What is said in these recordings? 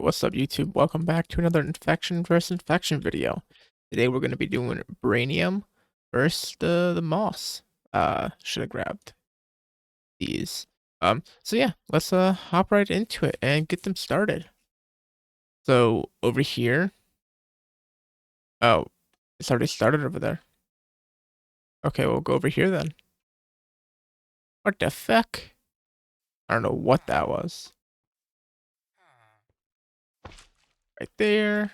What's up, YouTube? Welcome back to another infection versus infection video. Today we're going to be doing Brainium versus the moss. Should have grabbed these. So yeah, let's hop right into it and get them started. So over here, oh, it's already started over there. Okay, we'll go over here then. What the fuck? I don't know what that was. Right there.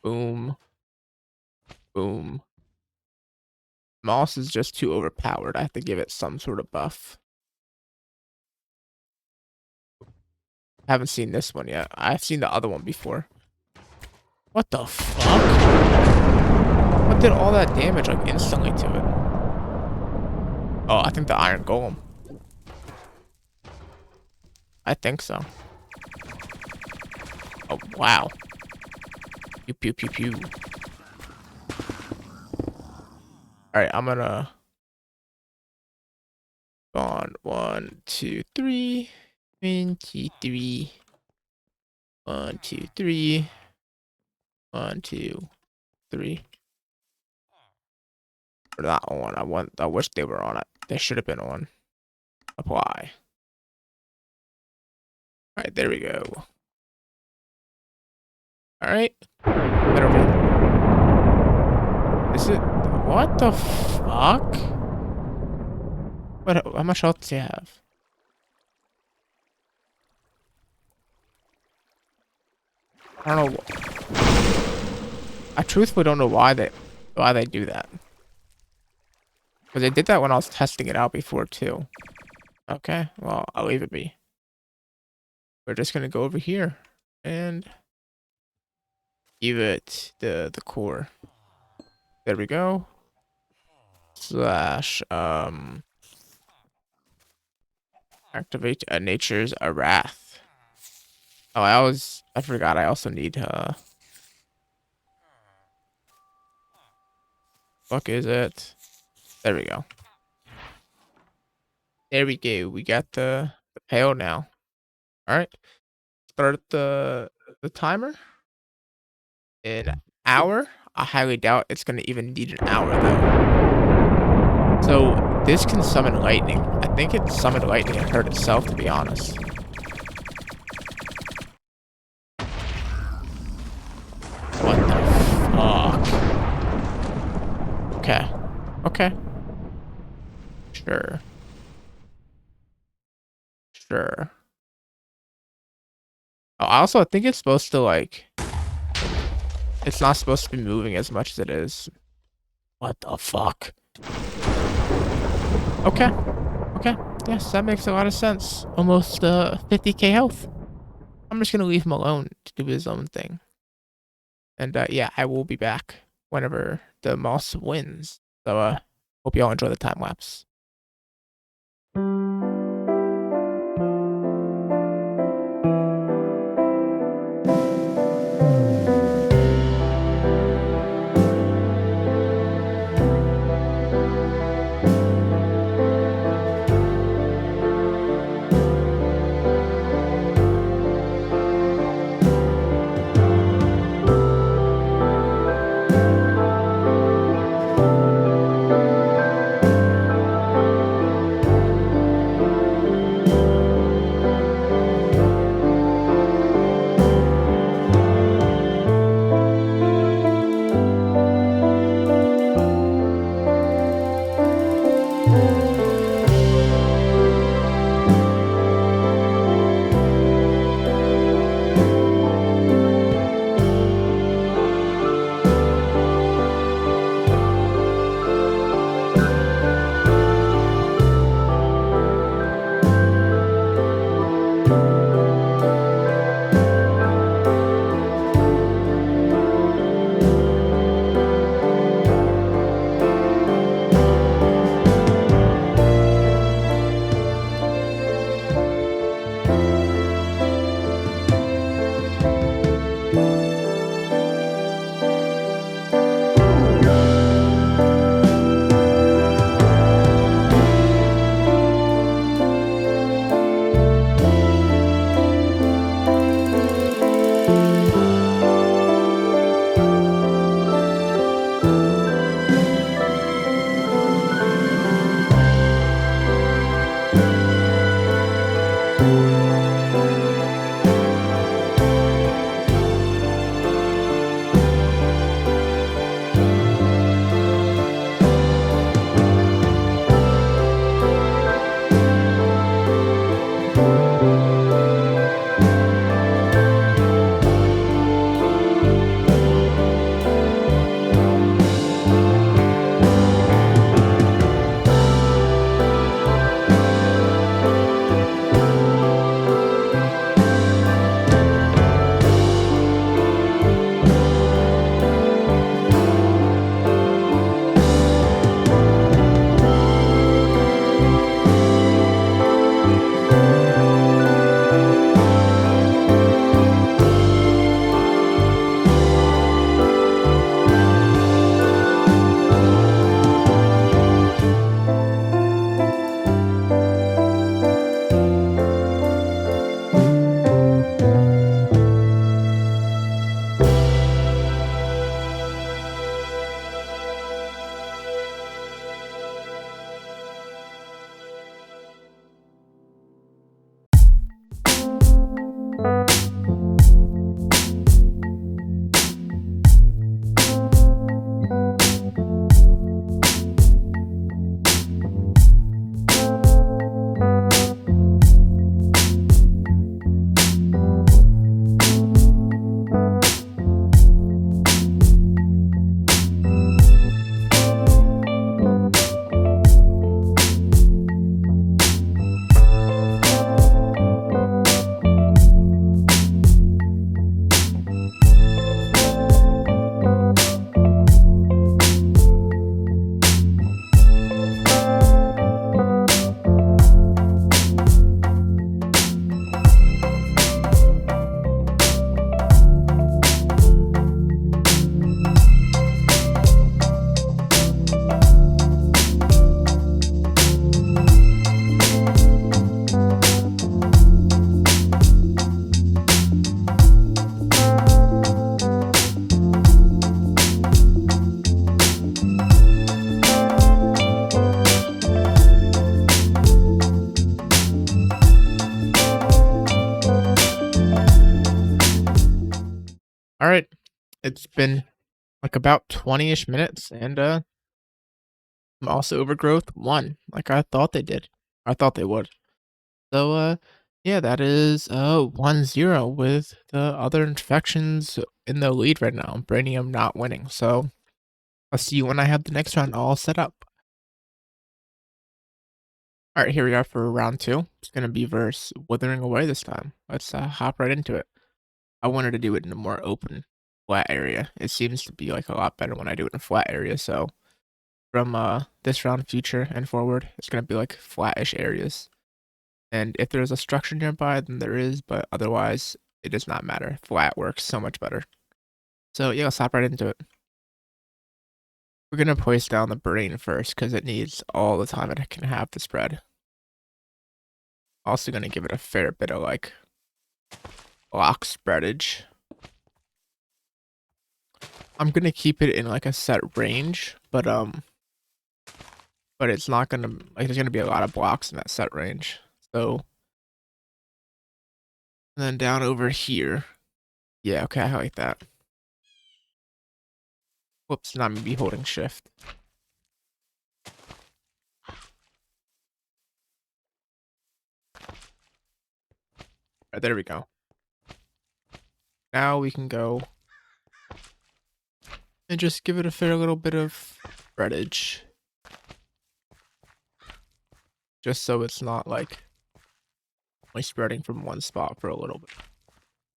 Boom. Boom. Moss is just too overpowered. I have to give it some sort of buff. Haven't seen this one yet. I've seen the other one before. What the fuck? What did all that damage like instantly to it? Oh, I think the Iron Golem. I think so. Oh, wow. Pew, pew, pew, pew. Alright, I'm gonna... on 1, 2, 3. 23. 1, 2, 3. 1, 2, 3. Or not on. I wish they were on it. They should have been on. Apply. Alright, there we go. Alright. Better be. Is it... What the fuck? What? How much health does he have? I don't know. I truthfully don't know why they do that. Because they did that when I was testing it out before too. Okay, well, I'll leave it be. We're just gonna go over here and give it the core. There we go. Slash activate nature's wrath. Oh, I forgot I also need fuck is it? There we go. There we go. We got the pail now. Alright. Start the timer. In an hour? I highly doubt it's gonna even need an hour though. So this can summon lightning. I think it summoned lightning and hurt itself, to be honest. What the fuck? Okay. Okay. Sure. Sure. Oh, I also think it's supposed to like... It's not supposed to be moving as much as it is. What the fuck? Okay. Okay. Yes, that makes a lot of sense. Almost 50k health. I'm just gonna leave him alone to do his own thing. And yeah, I will be back whenever the moss wins. So hope y'all enjoy the time lapse. It's been like about 20-ish minutes, and also Overgrowth won, like I thought they did. I thought they would. So yeah, that is 1-0 with the other infections in the lead right now. Brainium not winning. So I'll see you when I have the next round all set up. All right, here we are for round 2. It's gonna be versus Withering Away this time. Let's hop right into it. I wanted to do it in a more open, flat area. It seems to be like a lot better when I do it in a flat area. So from this round, future and forward, it's gonna be like flattish areas. And if there's a structure nearby, then there is, but otherwise, it does not matter. Flat works so much better. So yeah, let's hop right into it. We're gonna place down the brain first because it needs all the time it can have to spread. Also gonna give it a fair bit of like block spreadage. I'm gonna keep it in like a set range, but it's not gonna like there's gonna be a lot of blocks in that set range. So and then down over here. Yeah, okay, I like that. Whoops, not me holding shift. Right, there we go. Now we can go and just give it a fair little bit of spreadage. Just so it's not like only spreading from one spot for a little bit.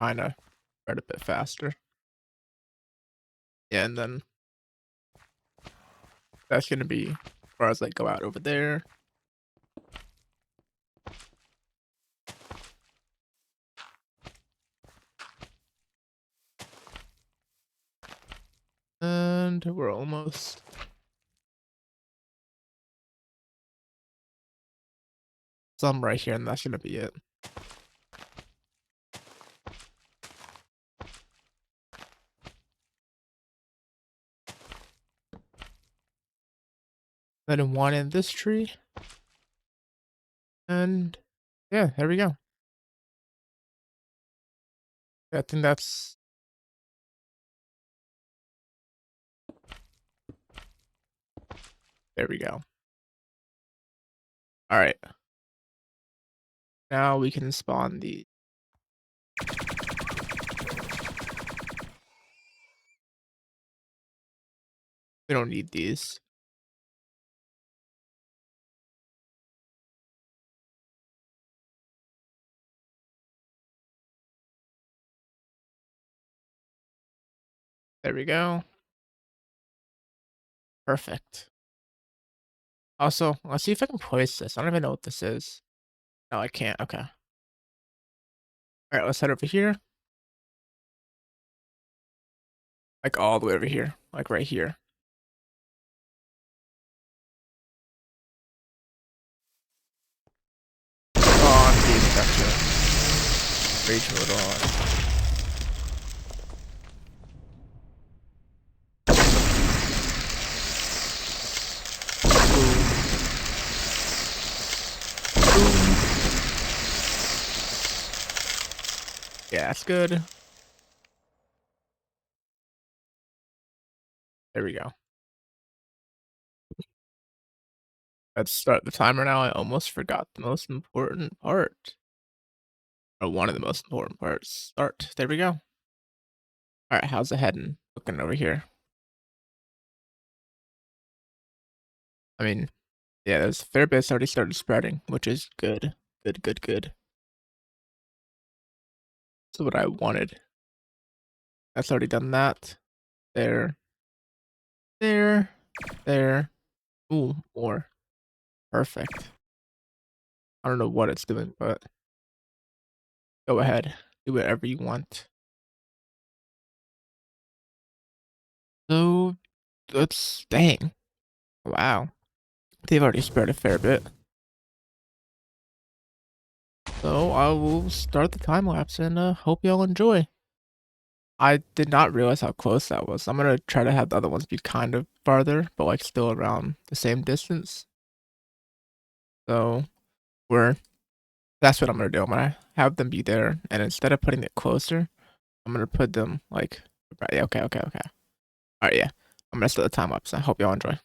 Kinda spread a bit faster. Yeah, and then that's gonna be as far as like go out over there. And we're almost some right here, and that's gonna be it. Then one in this tree. And yeah, there we go. I think that's there we go. Alright. Now we can spawn the we don't need these. There we go. Perfect. Also, let's see if I can place this. I don't even know what this is. No, I can't. Okay. Alright, let's head over here. Like all the way over here. Like right here. On the infection. Rage mode on. Yeah, that's good. There we go. Let's start the timer now. I almost forgot the most important part. Or one of the most important parts. Start. There we go. Alright, how's it heading? Looking over here. I mean, yeah, there's a fair bit's already started spreading, which is good. Good, good, good. That's what I wanted. That's already done that. There. There. There. Ooh, more. Perfect. I don't know what it's doing, but go ahead. Do whatever you want. So, that's dang. Wow. They've already spread a fair bit. So I will start the time lapse and hope y'all enjoy. I did not realize how close that was. I'm gonna try to have the other ones be kind of farther, but like still around the same distance. So that's what I'm gonna do. I'm gonna have them be there, and instead of putting it closer, I'm gonna put them like Right, okay. All right, yeah. I'm gonna start the time up, so I hope y'all enjoy.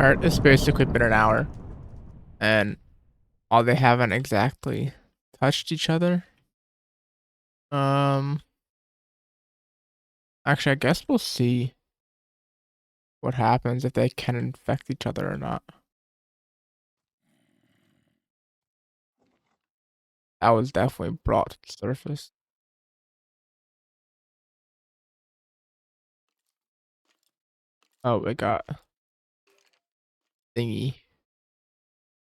Alright, it's basically been an hour, and all they haven't exactly touched each other. Actually, I guess we'll see what happens if they can infect each other or not. That was definitely brought to the surface. Oh, it got thingy.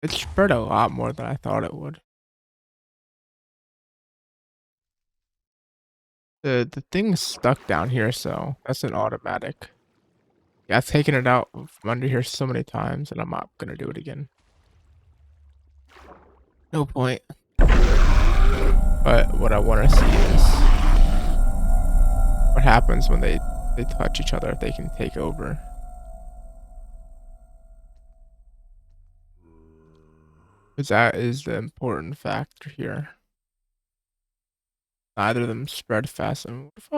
It spread a lot more than I thought it would. The thing's stuck down here, so that's an automatic. Yeah, I've taken it out from under here so many times, and I'm not gonna do it again. No point. But what I want to see is what happens when they touch each other, if they can take over. Because that is the important factor here. Neither of them spread fast. And what if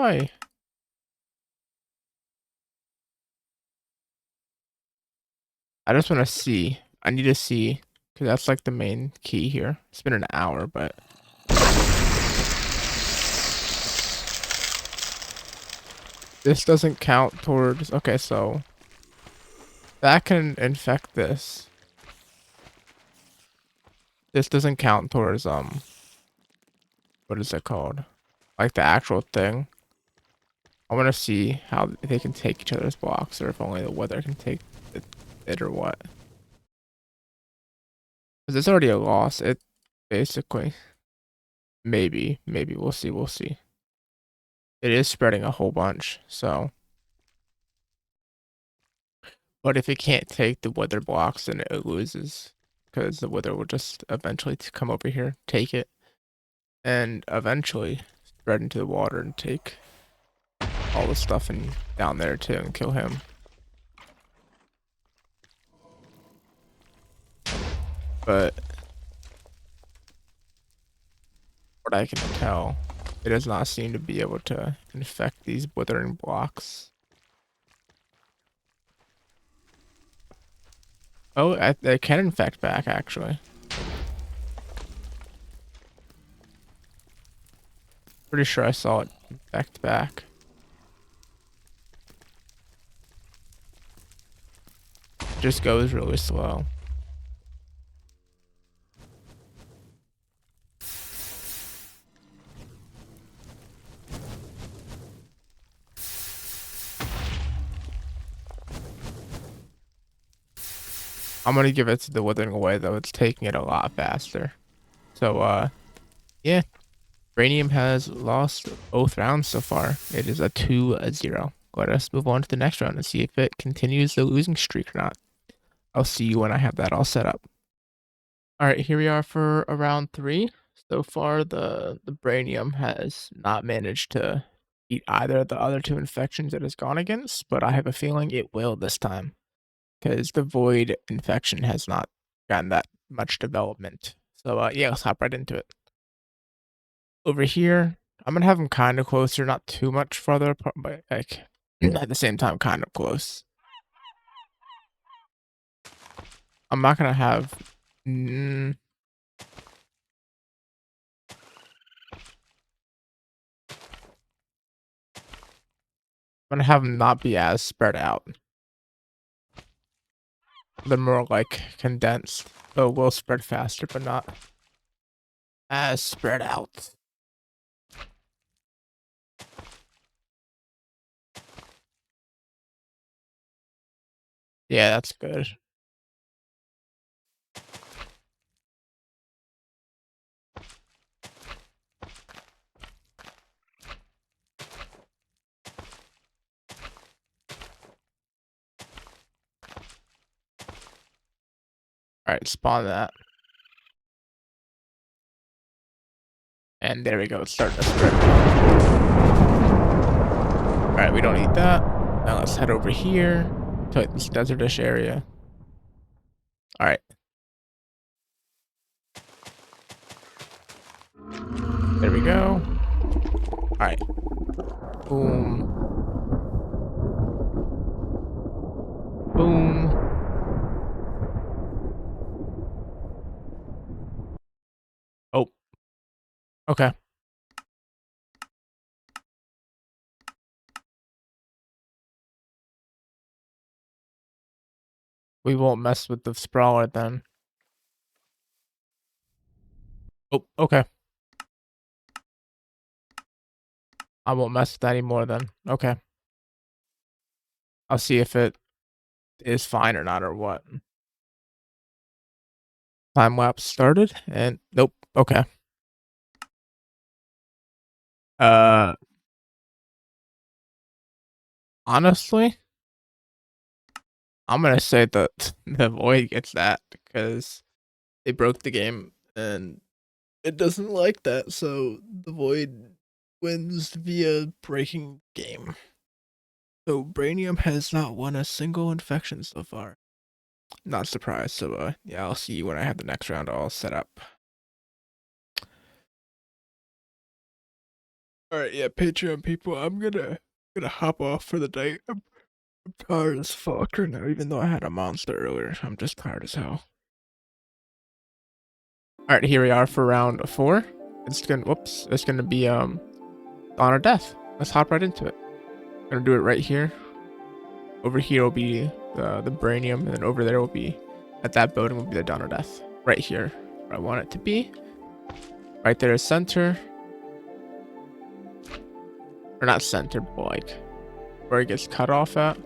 I just want to see. I need to see. Because that's like the main key here. It's been an hour, but this doesn't count towards. Okay, so that can infect this. This doesn't count towards what is it called? Like the actual thing. I want to see how they can take each other's blocks, or if only the weather can take it or what. Because it's already a loss. It basically. Maybe we'll see. We'll see. It is spreading a whole bunch, so. But if it can't take the weather blocks, then it loses. Because the weather will just eventually come over here, take it, and eventually spread into the water and take all the stuff and down there too and kill him. But what I can tell, it does not seem to be able to infect these withering blocks. Oh, they can infect back actually. Pretty sure I saw it infect back. It just goes really slow. I'm gonna give it to the Withering Away though. It's taking it a lot faster. So yeah. Brainium has lost both rounds so far. It is a 2-0. Let us move on to the next round and see if it continues the losing streak or not. I'll see you when I have that all set up. Alright, here we are for round 3. So far, the Brainium has not managed to beat either of the other 2 infections it has gone against, but I have a feeling it will this time, because the Void infection has not gotten that much development. So, yeah, let's hop right into it. Over here, I'm gonna have them kinda closer, not too much farther apart, but, like, at the same time, kind of close. I'm not gonna have mm, I'm gonna have them not be as spread out. They're more, like, condensed, so will spread faster, but not as spread out. Yeah, that's good. Alright, spawn that. And there we go, it's starting to spread. Alright, we don't need that. Now let's head over here to this desertish area. Alright. There we go. Alright. Boom. Boom. Oh. Okay. We won't mess with the sprawler then. Oh, okay. I won't mess with that anymore then. Okay. I'll see if it is fine or not or what. Time lapse started and nope. Okay. Uh Honestly, I'm gonna say that the Void gets that because they broke the game and it doesn't like that, so the Void wins via breaking game. So Brainium has not won a single infection so far. Not surprised, so yeah, I'll see you when I have the next round all set up. Alright, yeah, Patreon people, I'm gonna hop off for the day. I'm tired as fuck right now, even though I had a monster earlier. I'm just tired as hell. Alright, here we are for round 4. It's gonna be Dawn or Death. Let's hop right into it. Gonna do it right here. Over here will be the Brainium, and then over there will be, at that building will be the Dawn or Death. Right here, where I want it to be. Right there is center. Or not center, but like where it gets cut off at.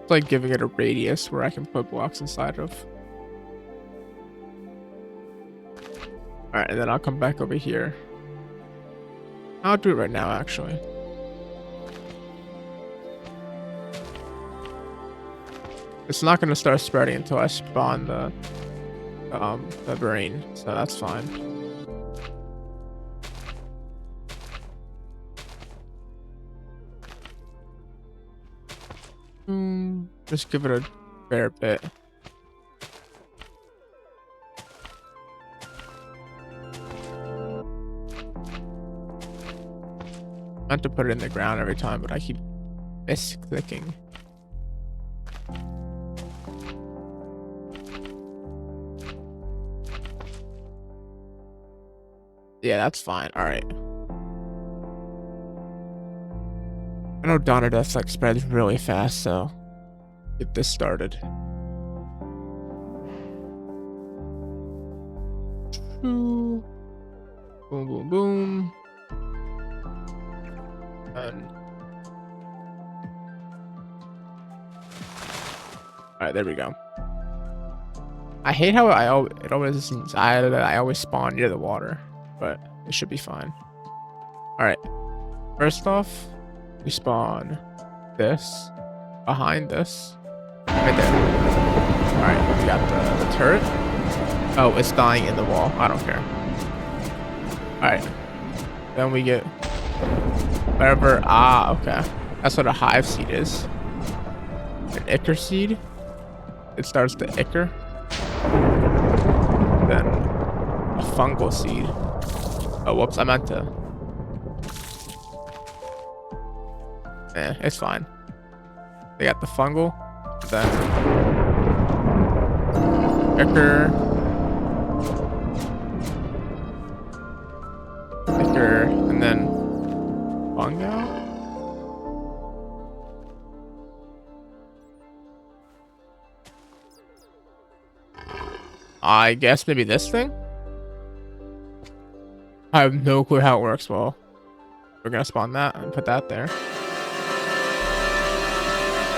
It's like giving it a radius where I can put blocks inside of. Alright, and then I'll come back over here. I'll do it right now, actually. It's not going to start spreading until I spawn the brain, so that's fine. Just give it a fair bit. I meant to put it in the ground every time, but I keep misclicking. Yeah, that's fine. Alright. I know Dawn or Death like spreads really fast, so get this started. Boom, boom, boom. And alright, there we go. I hate how I always spawn near the water, but it should be fine. Alright. First off, we spawn this. behind this. Right there. Alright, we got the turret. Oh, it's dying in the wall. I don't care. Alright. Then we get whatever. Ah, okay. That's what a hive seed is. An ichor seed. It starts to ichor. Then a fungal seed. Oh, whoops, I meant to. It's fine. They got the fungal. Then ichor. Ichor. And then fungal. I guess maybe this thing? I have no clue how it works. Well, we're gonna spawn that and put that there.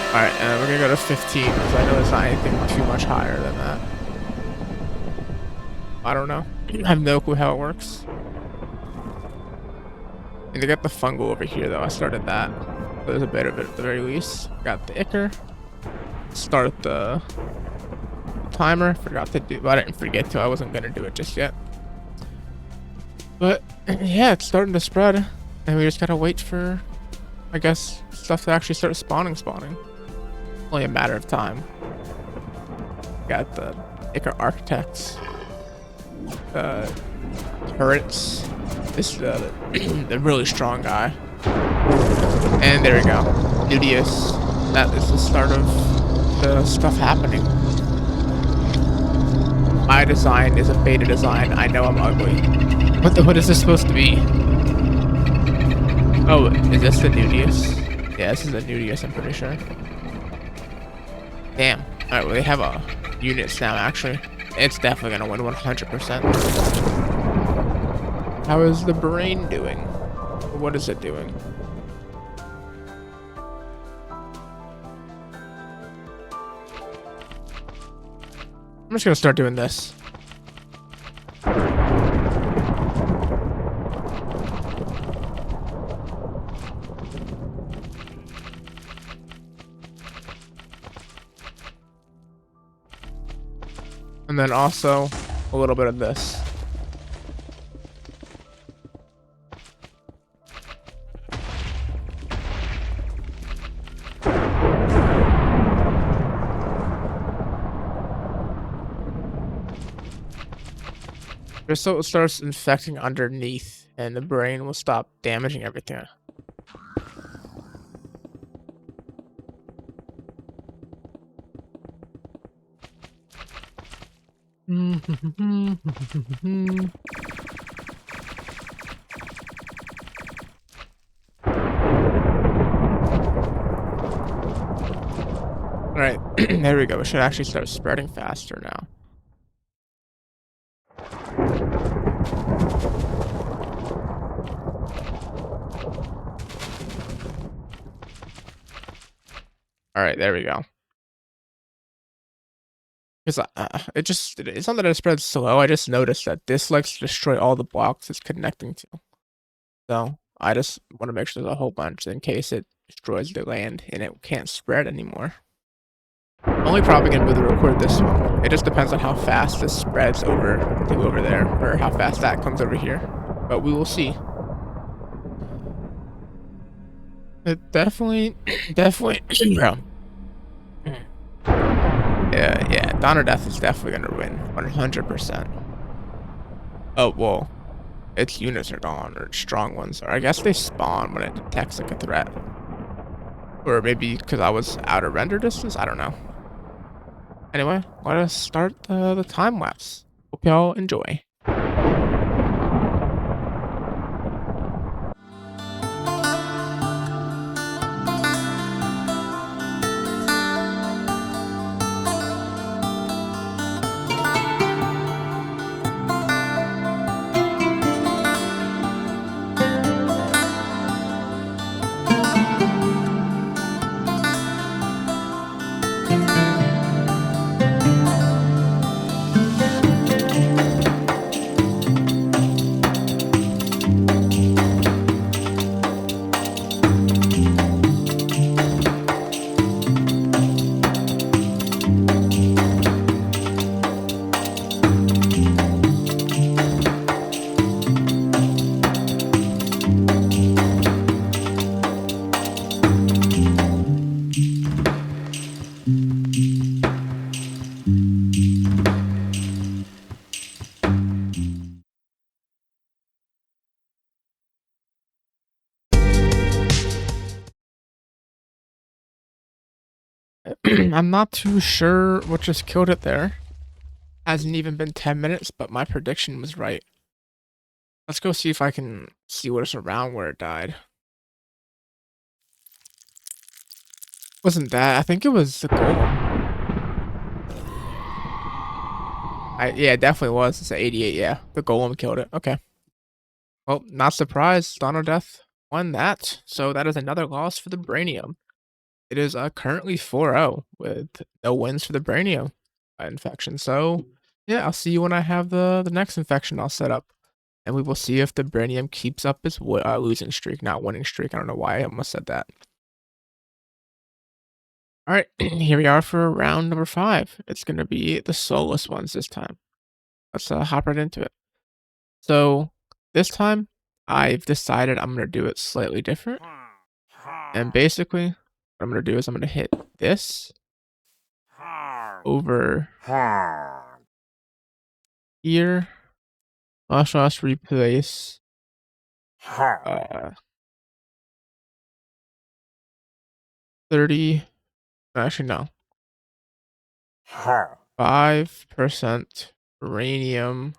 Alright, and we're gonna go to 15 because I know it's not anything too much higher than that. I don't know. I have no clue how it works. And they got the fungal over here though. I started that. So there's a bit of it at the very least. Got the ichor. Start the timer. Forgot to do, but I didn't forget to. I wasn't gonna do it just yet. But yeah, it's starting to spread, and we just gotta wait for, I guess, stuff to actually start spawning. Only a matter of time. Got the Ichor Architects, turrets. This is the really strong guy, and there we go, Nudius. That is the start of the stuff happening. My design is a beta design. I know I'm ugly. What is this supposed to be? Oh, is this the Nudius? Yeah, this is the Nudius, I'm pretty sure. Damn. Alright, well, they have a units now, actually. It's definitely gonna win 100%. How is the brain doing? What is it doing? I'm just gonna start doing this. And then also a little bit of this. Just so it starts infecting underneath and the brain will stop damaging everything. Alright, there we go. It should actually start spreading faster now. Alright, there we go. Because it's not that it spreads slow, I just noticed that this likes to destroy all the blocks it's connecting to. So I just want to make sure there's a whole bunch in case it destroys the land and it can't spread anymore. Only probably gonna be able to record this one. It just depends on how fast this spreads over to over there, or how fast that comes over here. But we will see. It definitely, bro. Yeah, Dawn or Death is definitely gonna win, 100%. Oh, well, its units are gone, or strong ones, or I guess they spawn when it detects like a threat. Or maybe because I was out of render distance, I don't know. Anyway, let us start the time lapse. Hope y'all enjoy. I'm not too sure what just killed it there. Hasn't even been 10 minutes, but my prediction was right. Let's go see if I can see what is around where it died. Wasn't that? I think it was the golem. Yeah, it definitely was. It's an 88, yeah. The golem killed it. Okay. Well, not surprised. Dawn of Death won that. So that is another loss for the Brainium. It is currently 4-0 with no wins for the Brainium infection. So yeah, I'll see you when I have the next infection I'll set up. And we will see if the Brainium keeps up its losing streak, not winning streak. I don't know why I almost said that. All right, here we are for round number 5. It's going to be the Soulless Ones this time. Let's hop right into it. So this time, I've decided I'm going to do it slightly different. And basically, what I'm going to do is I'm going to hit this over here. Slash replace 30. Actually, no. 5% uranium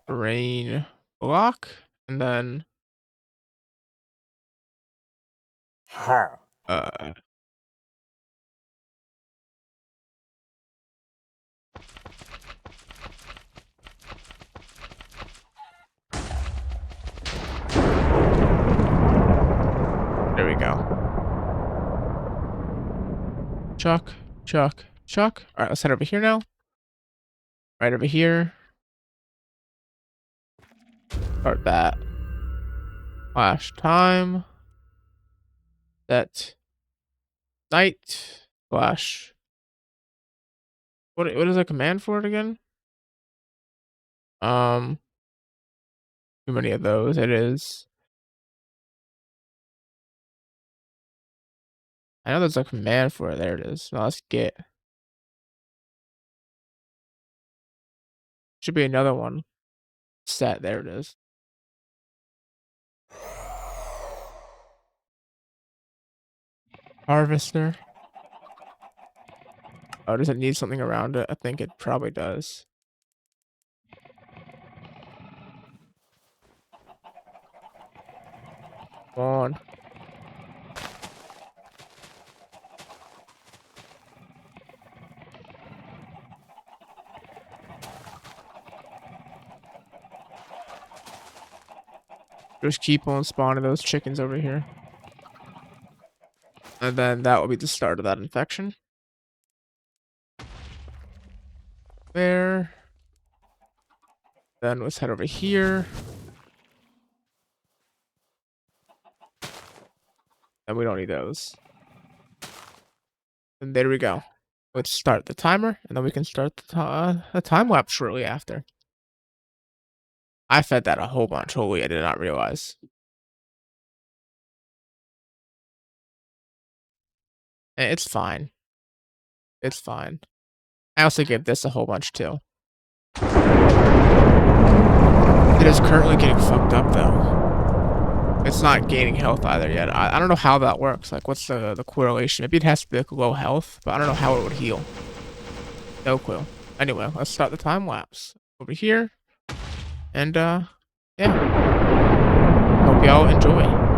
rain block, and then there we go. Chuck, chuck, chuck. All right, let's head over here now. Right over here. Start that. Flash time. Set night. Flash. What is the command for it again? Too many of those. It is. I know there's a command for it. There it is. Now let's get. Should be another one. Set. There it is. Harvester. Oh, does it need something around it? I think it probably does. Come on. Just keep on spawning those chickens over here. And then that will be the start of that infection. There. Then let's head over here. And we don't need those. And there we go. Let's start the timer, and then we can start the time lapse shortly after. I fed that a whole bunch. Holy, I did not realize. It's fine. It's fine. I also gave this a whole bunch too. It is currently getting fucked up though. It's not gaining health either yet. I don't know how that works. Like, what's the correlation? Maybe it has to be like low health, but I don't know how it would heal. No clue. Anyway, let's start the time lapse over here. And yeah. Hope y'all enjoy.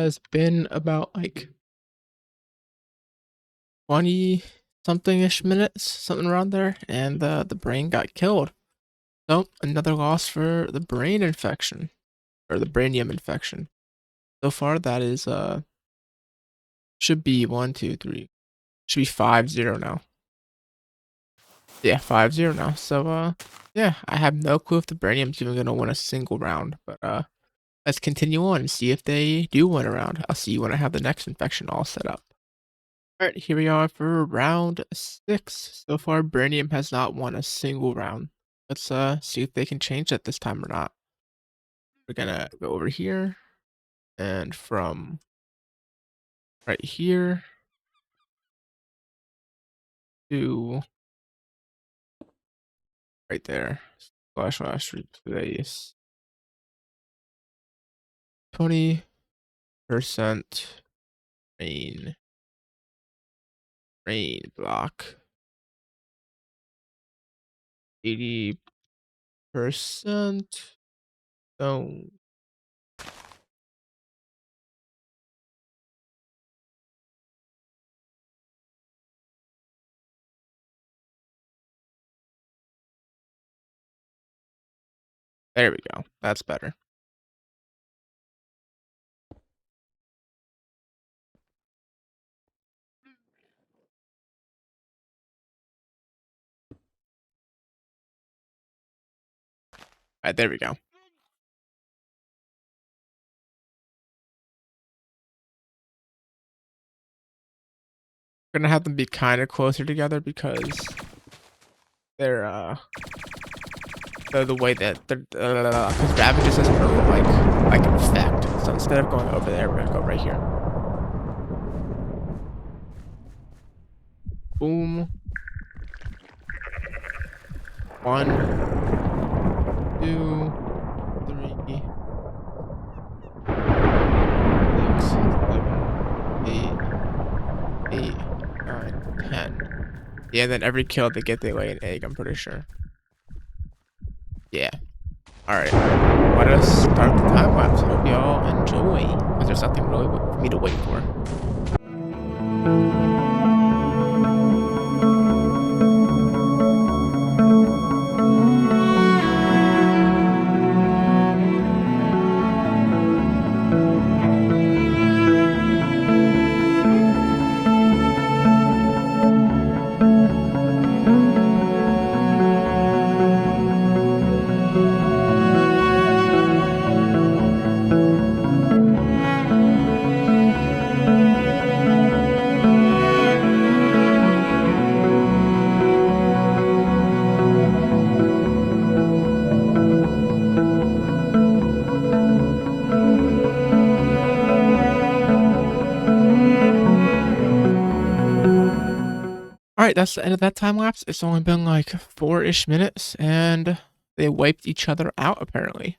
has been about like 20 something ish minutes, something around there, and the brain got killed. So another loss for the brain infection, or the brainium infection. So far, that is should be 1, 2, 3, should be 5-0 now. Yeah, 5-0 now. So yeah, I have no clue if the brainium's even gonna win a single round, but let's continue on and see if they do win a round. I'll see you when I have the next infection all set up. Alright, here we are for round 6. So far, Brainium has not won a single round. Let's see if they can change that this time or not. We're gonna go over here, and from right here to right there. Slash replace 20% rain block. 80% stone. There we go. That's better. Alright, there we go. We're gonna have them be kind of closer together because they're the way that they're because Ravages has no like effect. So instead of going over there, we're gonna go right here. Boom. 1, 2, 3, 6, 7, 8, 9, 10. Yeah, and then every kill they get, they lay an egg, I'm pretty sure. Yeah. Alright. Let us start the time lapse. Hope y'all enjoy. Because there's nothing really for me to wait for. Alright, that's the end of that time lapse. It's only been like 4-ish minutes, and they wiped each other out, apparently.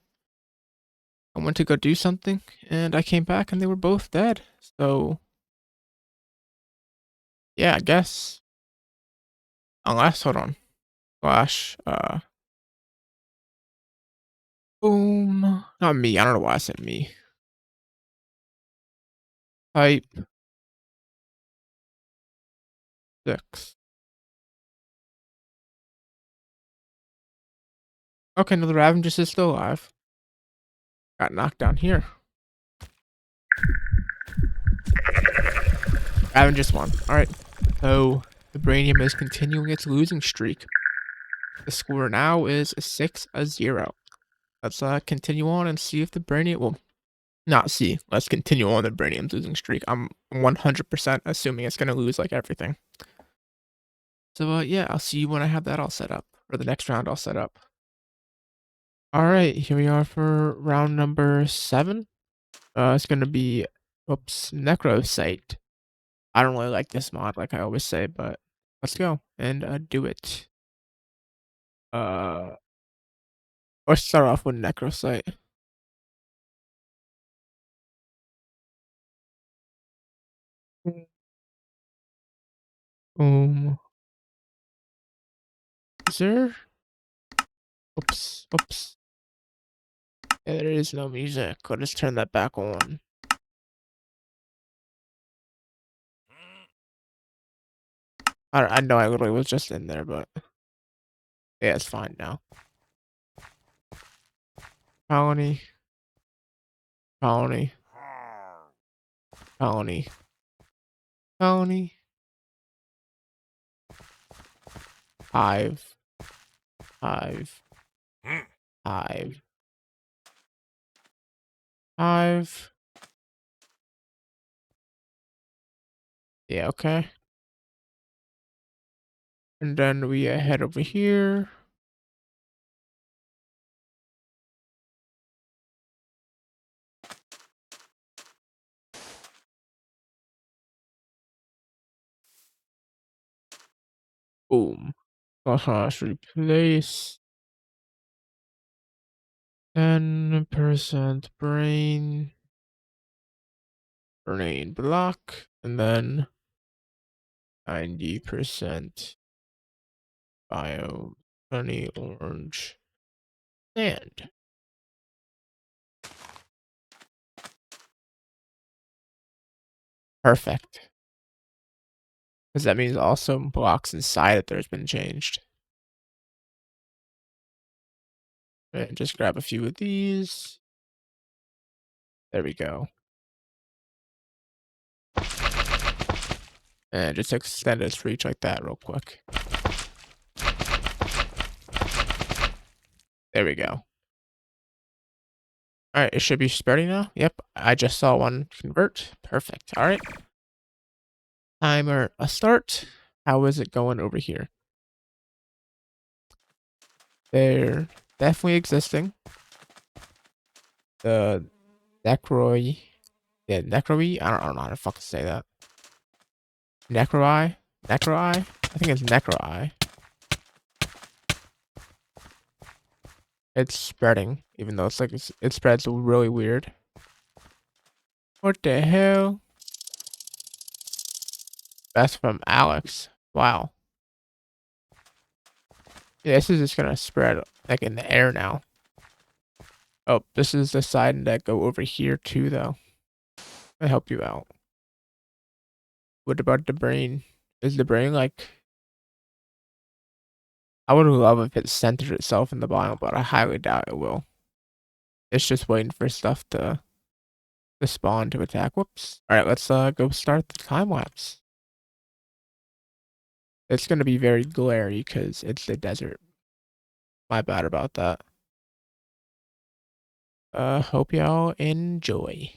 I went to go do something, and I came back, and they were both dead. So, yeah, I guess. Unless, hold on. Slash, boom. Not me, I don't know why I said me. Type 6. Okay, no, the Ravenous is still alive. Got knocked down here. Ravenous won. Alright. So the Brainium is continuing its losing streak. The score now is 6-0. Let's continue on and see if the Brainium will not see. Let's continue on the Brainium's losing streak. I'm 100% assuming it's gonna lose like everything. So yeah, I'll see you when I have that all set up. Or the next round all set up. Alright, here we are for round number 7. It's gonna be Necrosite. I don't really like this mod, like I always say, but let's go and do it. Let's start off with Necrosite. Is there? Oops. Yeah, there is no music. I'll just turn that back on. I know I literally was just in there, but yeah, it's fine now. Colony. Colony. Colony. Colony. Hive. Hive. Hive. Hive. Yeah, okay. And then we head over here. Boom. Replace 10% brain block, and then 90% bio, honey, orange, and perfect. Because that means also blocks inside it there's been changed. And just grab a few of these. There we go. And just extend its reach like that real quick. There we go. Alright, it should be spreading now. Yep, I just saw one convert. Perfect. Alright. Timer a start. How is it going over here? They're definitely existing. The Necroi. Yeah, Necroi? I don't know how to fucking say that. Necroi? Necroi? I think it's Necroi. It's spreading, even though it's like it spreads really weird. What the hell? That's from Alex. Wow. Yeah, this is just gonna spread like in the air now. Oh, this is the side that go over here too, though. I help you out. What about the brain? Is the brain like? I would love if it centered itself in the biome, but I highly doubt it will. It's just waiting for stuff to spawn to attack. Whoops. All right, let's go start the time lapse. It's gonna be very glary because it's the desert. My bad about that. Hope y'all enjoy.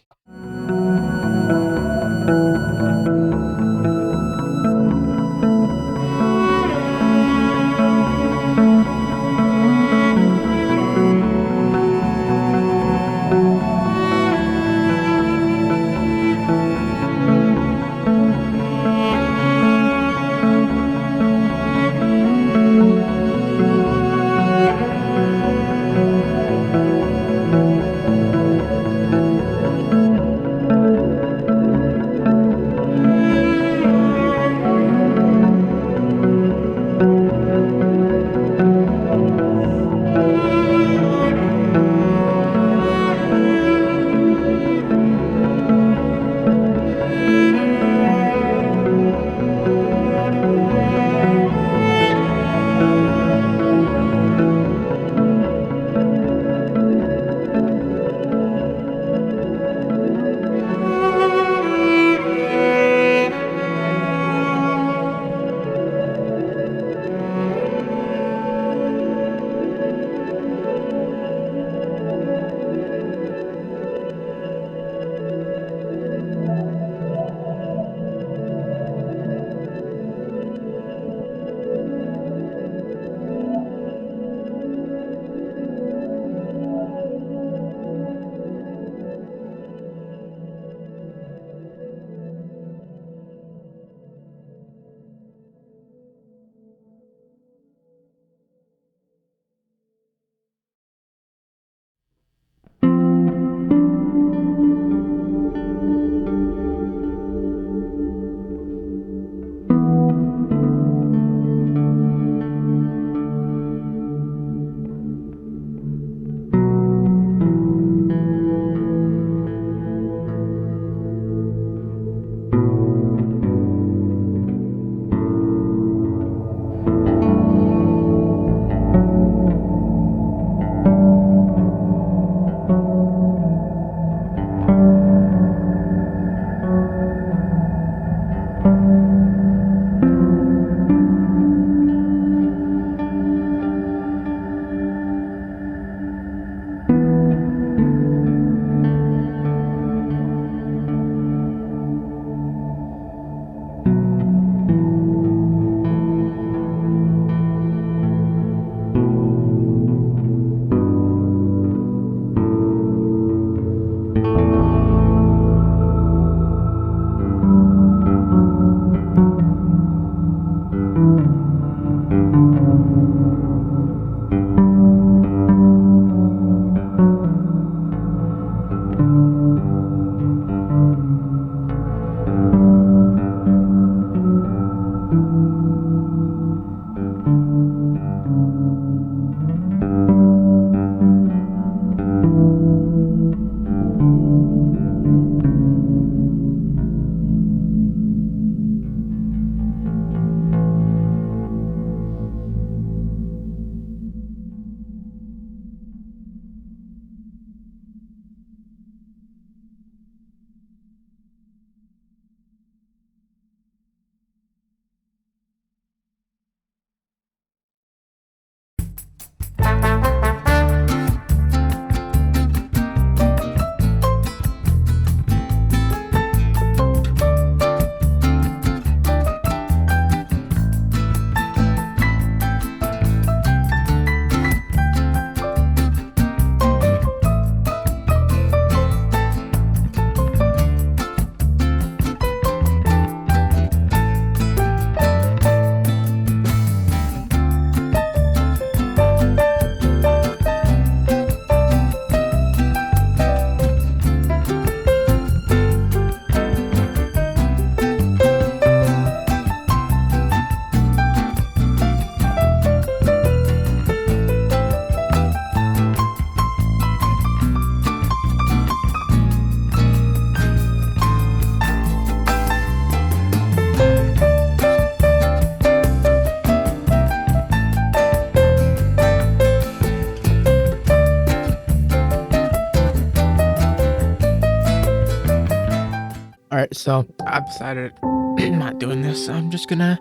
So I've decided I'm not doing this. I'm just gonna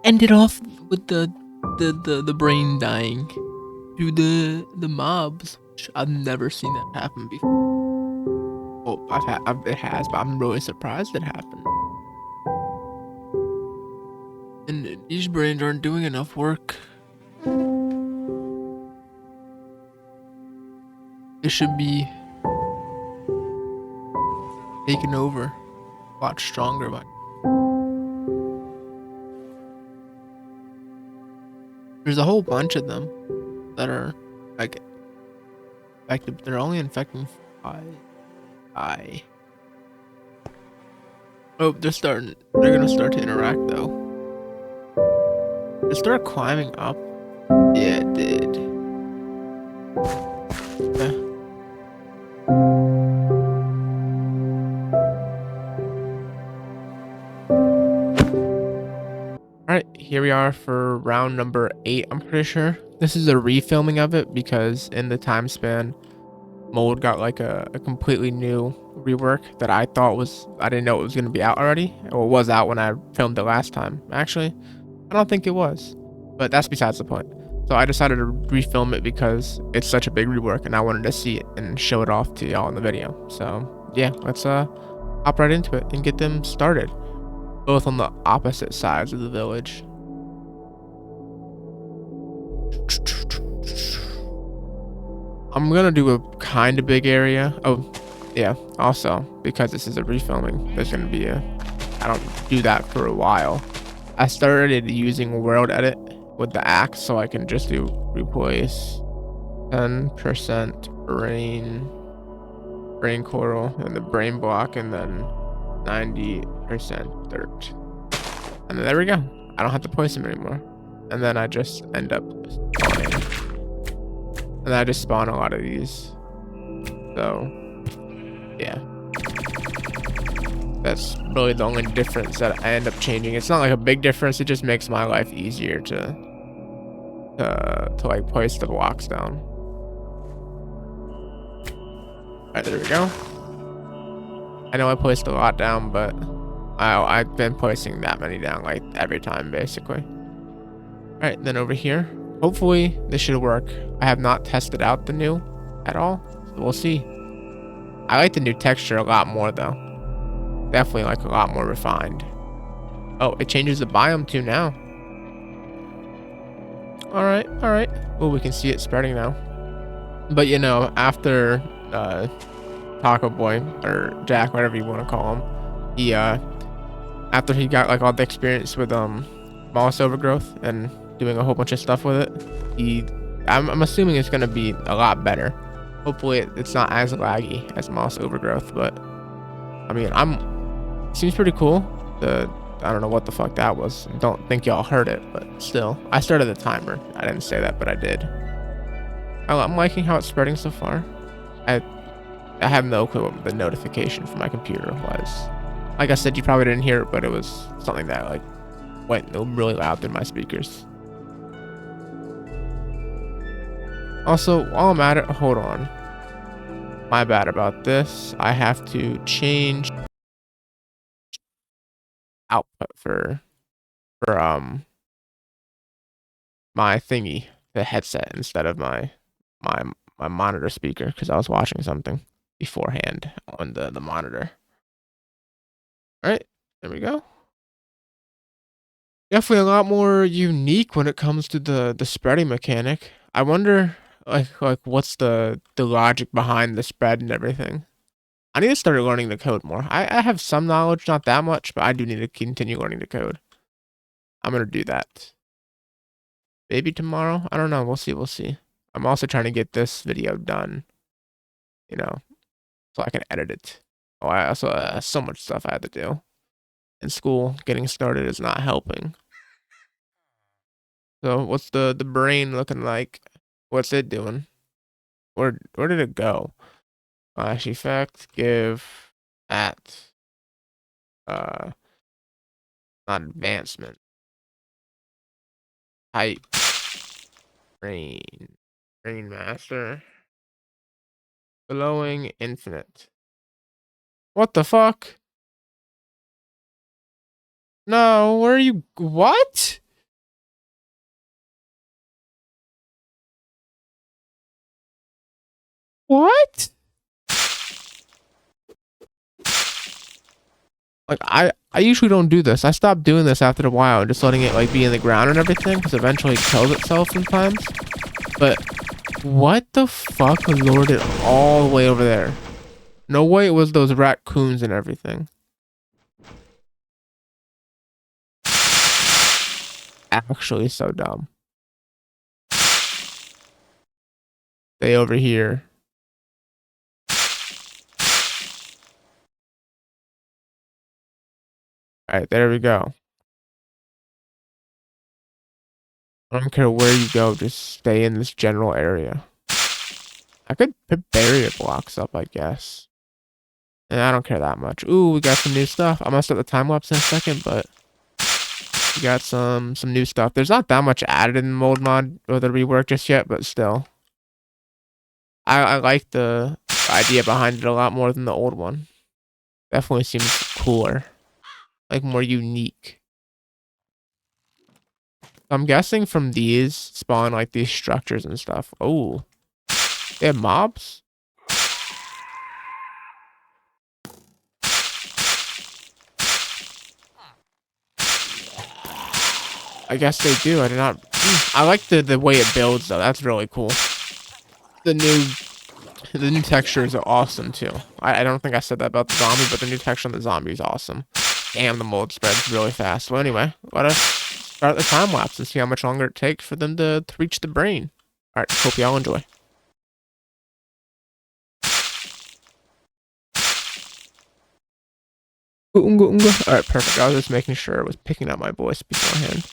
end it off with the brain dying to the mobs, which I've never seen that happen before. Well, it has, but I'm really surprised it happened. And these brains aren't doing enough work. It should be taken over a lot stronger. But there's a whole bunch of them that are like effective. They're only infecting 5. Oh, they're gonna start to interact though. It started climbing up. Yeah, it did. Yeah. Alright, here we are for round number 8, I'm pretty sure. This is a refilming of it because in the time span, Mold got like a completely new rework that I didn't know it was going to be out already. Or it was out when I filmed it last time. Actually, I don't think it was. But that's besides the point. So I decided to refilm it because it's such a big rework and I wanted to see it and show it off to y'all in the video. So yeah, let's hop right into it and get them started. Both on the opposite sides of the village. I'm gonna do a kind of big area. Oh, yeah. Also, because this is a refilming, there's gonna be I don't do that for a while. I started using World Edit with the axe, so I can just do replace 10% brain coral and the brain block, and then 90% dirt. And there we go. I don't have to place them anymore. And then I just end up spawning. And I just spawn a lot of these. So, yeah. That's really the only difference that I end up changing. It's not like a big difference. It just makes my life easier to like place the blocks down. Alright, there we go. I know I placed a lot down, but I've been placing that many down like every time basically. Alright, then over here, hopefully this should work. I have not tested out the new at all, so we'll see. I like the new texture a lot more though. Definitely like a lot more refined. Oh, it changes the biome too now. Alright, alright. Oh, we can see it spreading now. But you know, after Taco Boy, or Jack, whatever you want to call him, he after he got like all the experience with moss overgrowth and doing a whole bunch of stuff with it, I'm assuming it's gonna be a lot better. Hopefully it's not as laggy as moss overgrowth, but I mean, seems pretty cool. I don't know what the fuck that was. Don't think y'all heard it, but still, I started the timer. I didn't say that, but I did. I'm liking how it's spreading so far. I have no clue what the notification from my computer was. Like I said, you probably didn't hear it, but it was something that like went really loud through my speakers. Also, while I'm at it, hold on. My bad about this. I have to change output for my thingy, the headset, instead of my monitor speaker, because I was watching something beforehand on the monitor. All right, there we go. Definitely a lot more unique when it comes to the spreading mechanic. I wonder like what's the logic behind the spread and everything. I need to start learning the code more. I have some knowledge, not that much, but I do need to continue learning the code. I'm gonna do that. Maybe tomorrow. I don't know. We'll see. We'll see. I'm also trying to get this video done, you know, so I can edit it. Oh, I also so much stuff I had to do. In school, getting started is not helping. So what's the brain looking like? What's it doing? Where did it go? Flash effect, give at not advancement. Type brain master. Glowing infinite. What the fuck? No, where are you? What? What? Like I usually don't do this. I stopped doing this after a while, just letting it like be in the ground and everything, because eventually it kills itself sometimes. But what the fuck lured it all the way over there? No way it was those raccoons and everything. Actually, so dumb. They over here. All right, there we go. I don't care where you go, just stay in this general area. I could put barrier blocks up, I guess. And I don't care that much. Ooh, we got some new stuff. I'm gonna start the time lapse in a second, but we got some new stuff. There's not that much added in the mold mod or the rework just yet, but still. I like the idea behind it a lot more than the old one. Definitely seems cooler. Like more unique. I'm guessing from these spawn like these structures and stuff. Oh, they have mobs? I guess they do. I did not. I like the way it builds though. That's really cool. The new textures are awesome too. I don't think I said that about the zombie, but the new texture on the zombie is awesome. Damn, the mold spreads really fast. Well, anyway, let us start the time lapse and see how much longer it takes for them to reach the brain. All right, hope y'all enjoy. All right, perfect. I was just making sure I was picking up my voice beforehand.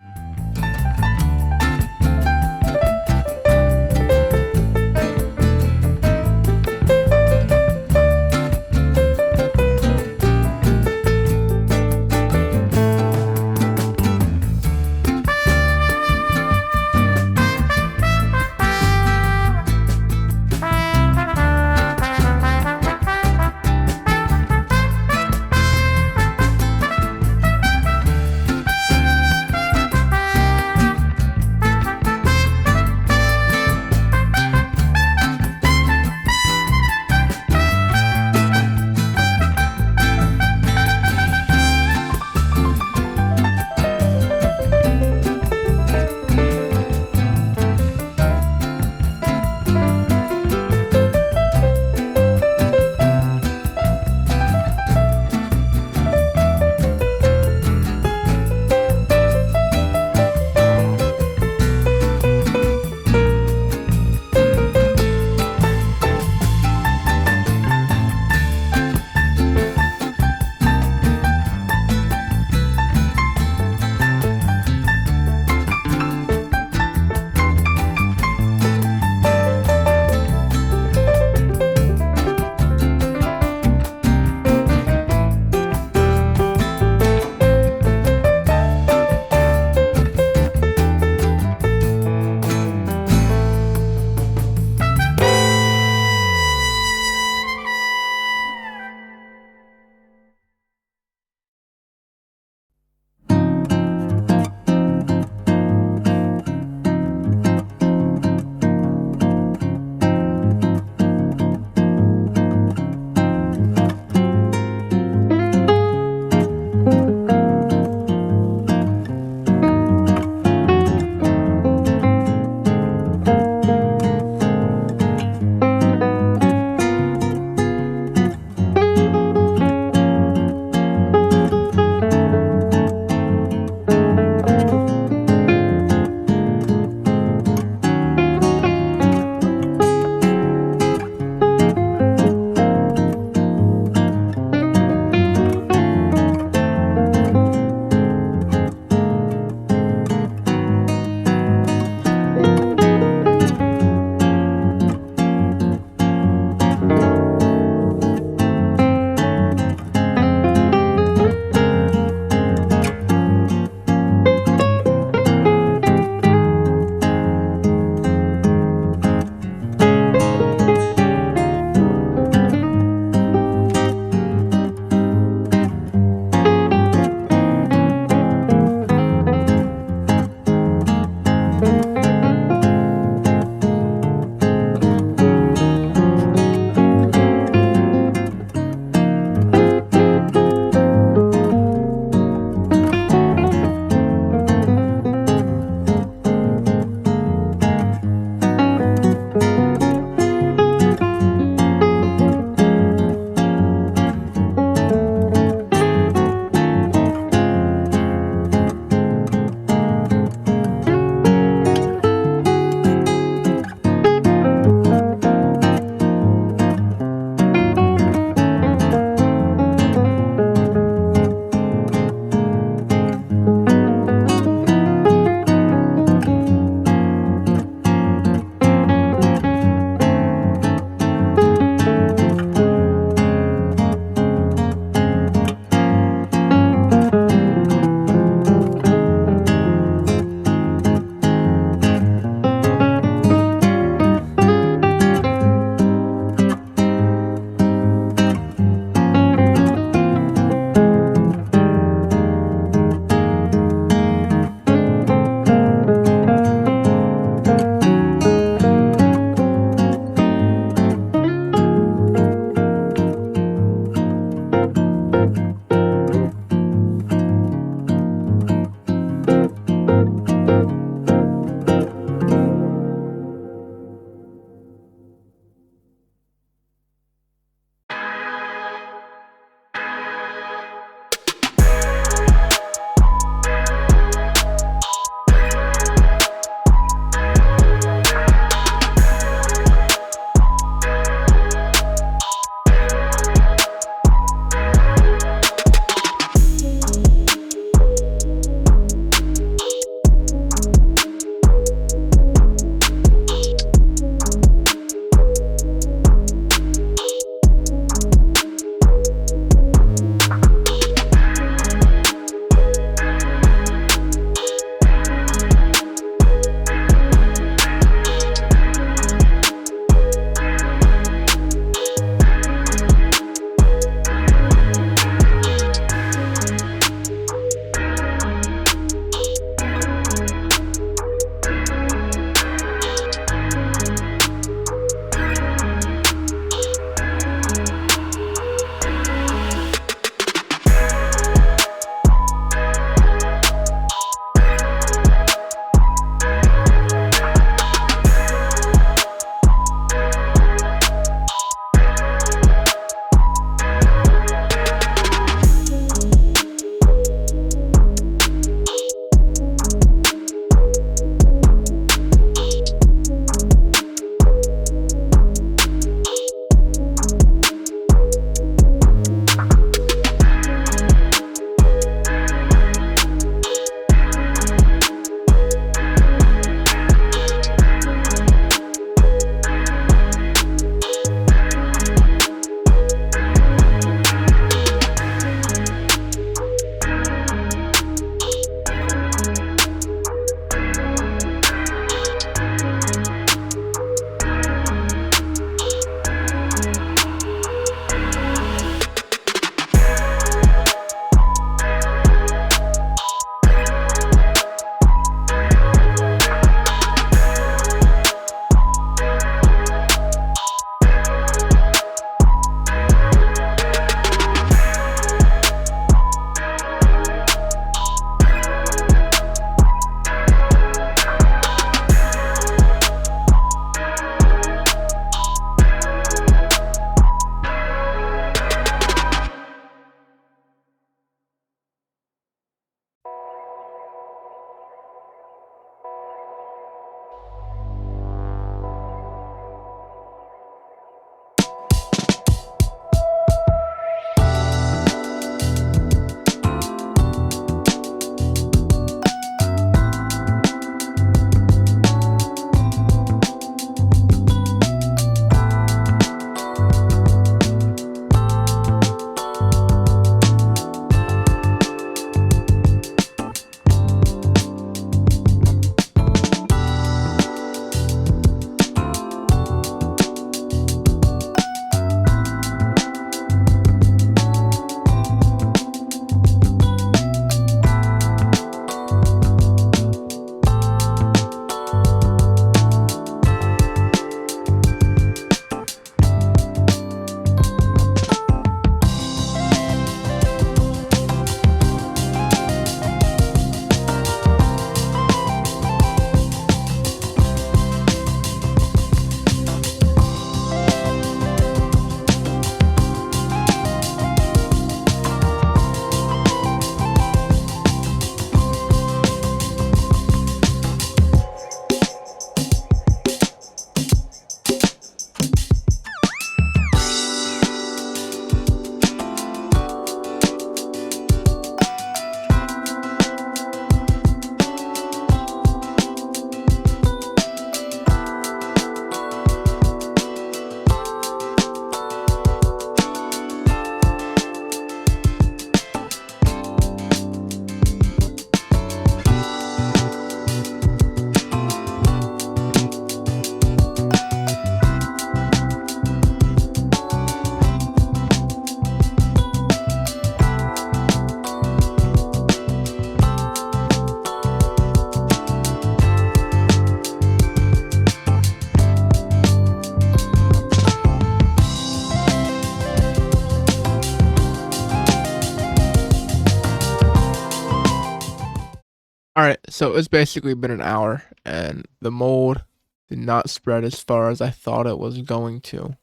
Alright, so it's basically been an hour, and the mold did not spread as far as I thought it was going to.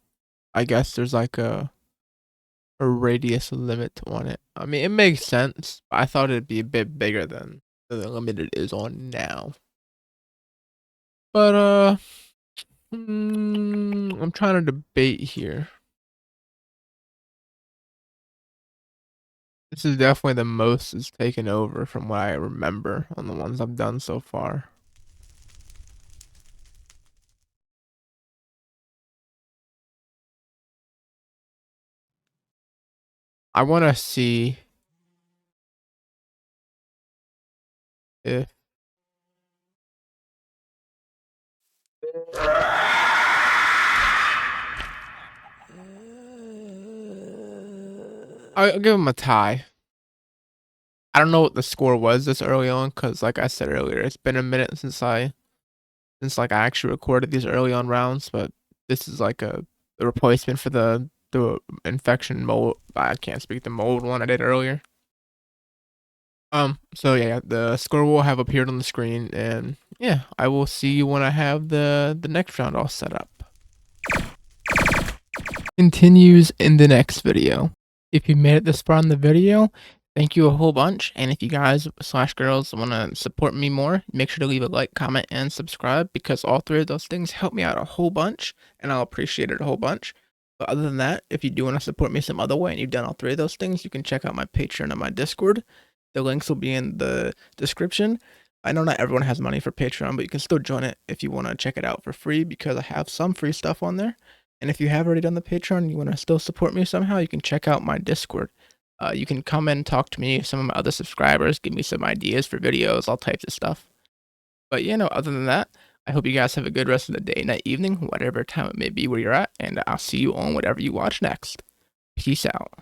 I guess there's like a radius limit on it. I mean, it makes sense, but I thought it'd be a bit bigger than the limit it is on now. But, I'm trying to debate here. This is definitely the most it's taken over from what I remember on the ones I've done so far. I want to see if I'll give him a tie. I don't know what the score was this early on, because like I said earlier, it's been a minute since I actually recorded these early on rounds, but this is like a replacement for the infection mold. I can't speak the mold one I did earlier. So yeah, the score will have appeared on the screen, and yeah, I will see you when I have the next round all set up. Continues in the next video. If you made it this far in the video, thank you a whole bunch. And if you guys / girls want to support me more, make sure to leave a like, comment, and subscribe, because all three of those things help me out a whole bunch, and I'll appreciate it a whole bunch. But other than that, if you do want to support me some other way and you've done all three of those things, you can check out my Patreon and my Discord. The links will be in the description. I know not everyone has money for Patreon, but you can still join it if you want to check it out for free, because I have some free stuff on there. And if you have already done the Patreon and you want to still support me somehow, you can check out my Discord. You can come in and talk to me, some of my other subscribers, give me some ideas for videos, all types of stuff. But yeah, no, other than that, I hope you guys have a good rest of the day, night, evening, whatever time it may be where you're at, and I'll see you on whatever you watch next. Peace out.